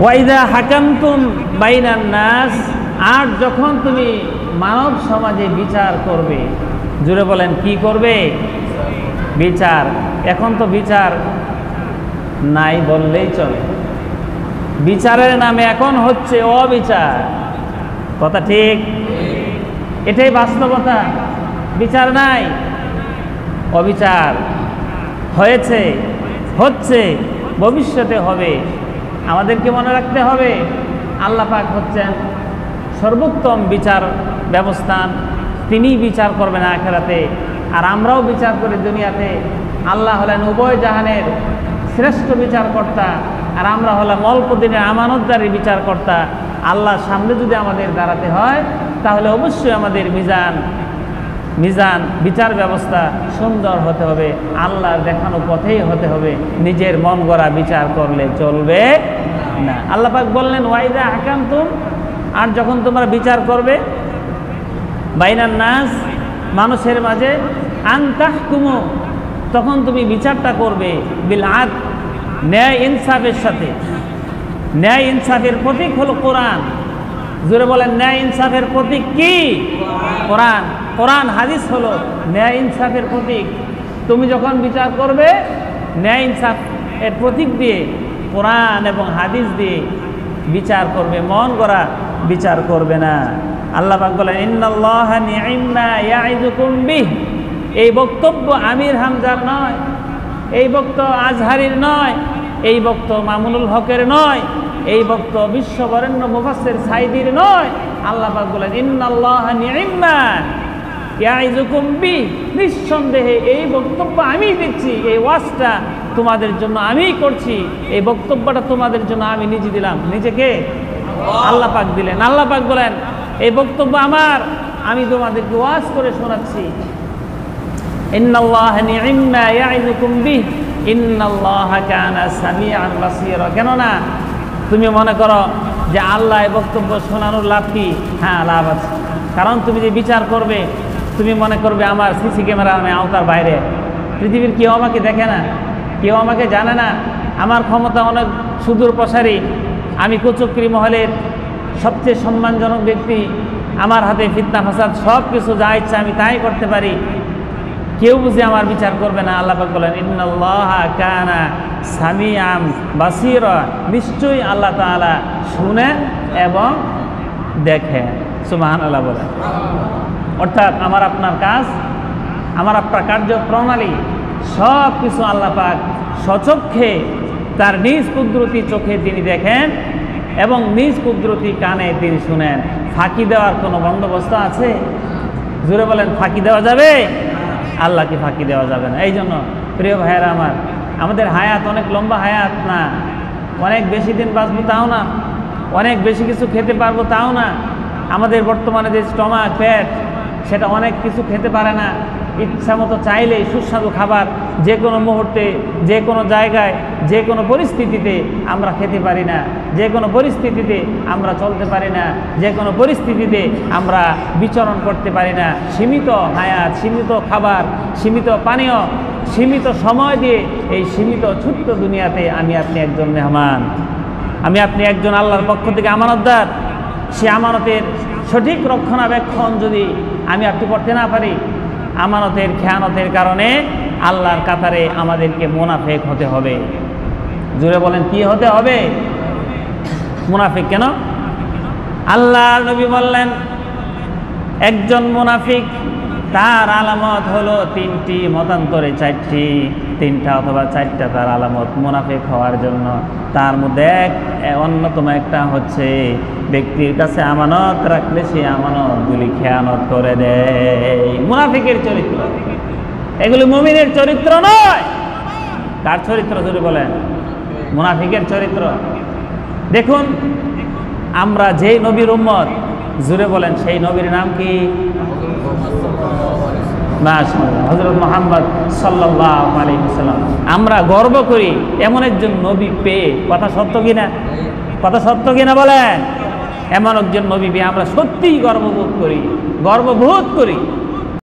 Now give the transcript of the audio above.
ওয়াইদা হাকামতুম বাইনান নাস, আর যখন তুমি মানব সমাজে বিচার করবে, জুড়ে বলেন কি করবে? বিচার। এখন তো বিচার নাই বললেই চলে। বিচারের নামে এখন হচ্ছে অবিচার। কথা ঠিক? এটাই বাস্তবতা। বিচার নাই, অবিচার হয়েছে, হচ্ছে, ভবিষ্যতে হবে। আমাদেরকে মনে রাখতে হবে আল্লাহ পাক হচ্ছেন সর্বোত্তম বিচার ব্যবস্থান। তিনিই বিচার করবেন আখিরাতে, আর আমরাও বিচার করি দুনিয়াতে। আল্লাহ হলেন উভয় জাহানের শ্রেষ্ঠ বিচারকর্তা, আর আমরা হলাম অল্প দিনের আমানতদারি বিচারকর্তা। আল্লাহর সামনে যদি আমাদের দাঁড়াতে হয়, তাহলে অবশ্যই আমাদের মিজান বিচার ব্যবস্থা সুন্দর হতে হবে, আল্লাহর দেখানো পথেই হতে হবে। নিজের মন গড়া বিচার করলে চলবে না। আল্লাহ পাক বললেন ওয়াইদা হাকামতুম, আর যখন তোমরা বিচার করবে বাইনান নাস, মানুষের মাঝে, আন তাহকুমু, তখন তুমি বিচারটা করবে বিল আদল, ন্যায় ইনসাফের সাথে। ন্যায় ইনসাফের প্রতীক হলো কোরআন। জোরে বলেন ন্যায় ইনসাফের প্রতীক কি? কোরআন। কোরআন হাদিস হলো ন্যায় ইনসাফের প্রতীক। তুমি যখন বিচার করবে ন্যায় ইনসাফ এর প্রতীক দিয়ে, কোরআন এবং হাদিস দিয়ে বিচার করবে, মন গড়া বিচার করবে না। আল্লাহ পাক বলেন ইন্নাল্লাহা নি'মা ইয়া'iদুকুম বিহ, এই বক্তব্য আমির হামজার নয়, এই বক্তব্য আজহারির নয়, এই বক্তব্য মামুনুল হকের নয়, এই বক্তব্য বিশ্ববরেণ্য মুফাসসির সাইদির নয়। আল্লাহ পাক বলেন ইন্নাল্লাহা নি'মা ইয়া'iদুকুম বিহ, নিঃসন্দেহে এই বক্তব্য আমি দিচ্ছি, এই ওয়াজটা তোমাদের জন্য আমি করছি, এই বক্তব্যটা তোমাদের জন্য আমি নিজে দিলাম। নিজেকে আল্লাহ পাক দিলেন। আল্লাহ পাক বলেন এই বক্তব্য আমার, আমি তোমাদেরকে ওয়াজ করে শোনাচ্ছি। ইন্নাল্লাহা নি'মা ইয়া'iদুকুম বিহ ইন্নাল্লাহা কানা সামিআন বাসীরা। কেননা তুমি মনে করো যে আল্লাহ এই বক্তব্য শোনানোর লাভ কি? হ্যাঁ, লাভ আছে। কারণ তুমি যে বিচার করবে, তুমি মনে করবে আমার সিসি ক্যামেরা আমি আওতার বাইরে, পৃথিবীর কেউ আমাকে দেখে না, কেউ আমাকে জানে না, আমার ক্ষমতা অনেক সুদূর প্রসারী, আমি কুচক্রী মহলের সবচেয়ে সম্মানজনক ব্যক্তি, আমার হাতে ফিতনা ফাসাদ সব কিছু যা ইচ্ছা আমি তাই করতে পারি, কেউ বুঝে আমার বিচার করবে না। আল্লাহ পাক বলেন ইন্নাল্লাহা কানা সামিআন বাসীরা, নিশ্চয়ই আল্লাহ তাআলা শুনেন এবং দেখেন। সুবহানাল্লাহ বলেন। অর্থাৎ আমার আপনার কাজ, আমার আপনার কার্যপ্রণালী সব কিছু আল্লাহ পাক সচক্ষে তার নিজ কুদরতি চোখে তিনি দেখেন এবং নিজ কুদরতি কানে তিনি শুনেন। ফাঁকি দেওয়ার কোনো বন্দোবস্ত আছে? জোরে বলেন ফাঁকি দেওয়া যাবে? আল্লাহকে ফাঁকি দেওয়া যাবে না। এই জন্য প্রিয় ভাইয়েরা আমার, আমাদের হায়াত অনেক লম্বা হায়াত না, অনেক বেশি দিন বাঁচবো তাও না, অনেক বেশি কিছু খেতে পারবো তাও না। আমাদের বর্তমানে যে স্টমাক, পেট, সেটা অনেক কিছু খেতে পারে না। ইচ্ছা মতো চাইলেই সুস্বাদু খাবার যে কোনো মুহূর্তে, যে কোনো জায়গায়, যে কোনো পরিস্থিতিতে আমরা খেতে পারি না, যে কোনো পরিস্থিতিতে আমরা চলতে পারি না, যে কোনো পরিস্থিতিতে আমরা বিচরণ করতে পারি না। সীমিত হায়াত, সীমিত খাবার, সীমিত পানীয়, সীমিত সময় দিয়ে এই সীমিত ছোট্ট দুনিয়াতে আমি আপনি একজন মেহমান, আমি আপনি একজন আল্লাহর পক্ষ থেকে আমানতদার। সে আমানতের সঠিক রক্ষণাবেক্ষণ যদি আমি আপনি করতে না পারি, আমানতের খেয়ানতের কারণে আল্লাহর কাতারে আমাদেরকে মুনাফিক হতে হবে। জোরে বলেন কি হতে হবে? মুনাফিক। কেন? আল্লাহর নবী বললেন একজন মুনাফিক তার আলামত হলো তিনটি, মতান্তরে চারটি, তিনটা অথবা চারটা তার আলামত মুনাফিক হওয়ার জন্য। তার মধ্যে অন্যতম একটা হচ্ছে ব্যক্তির কাছে আমানত রাখলে সে আমানতগুলি খেয়ানত করে দেয়। মুনাফিকের চরিত্র এগুলি, মুমিনের চরিত্র নয়। কার চরিত্র জোরে বলেন? মুনাফিকের চরিত্র। দেখুন আমরা যেই নবীর উম্মত, জোরে বলেন সেই নবীর নাম কি? হযরত মুহাম্মদ সাল্লাল্লাহু আলাইহি ওয়াসাল্লাম। আমরা গর্ব করি এমন একজন নবী পেয়ে। কথা সত্য কিনা? কথা সত্য কিনা বলেন? এমন একজন নবী পেয়ে আমরা সত্যিই গর্ববোধ করি, গর্ববোধ করি।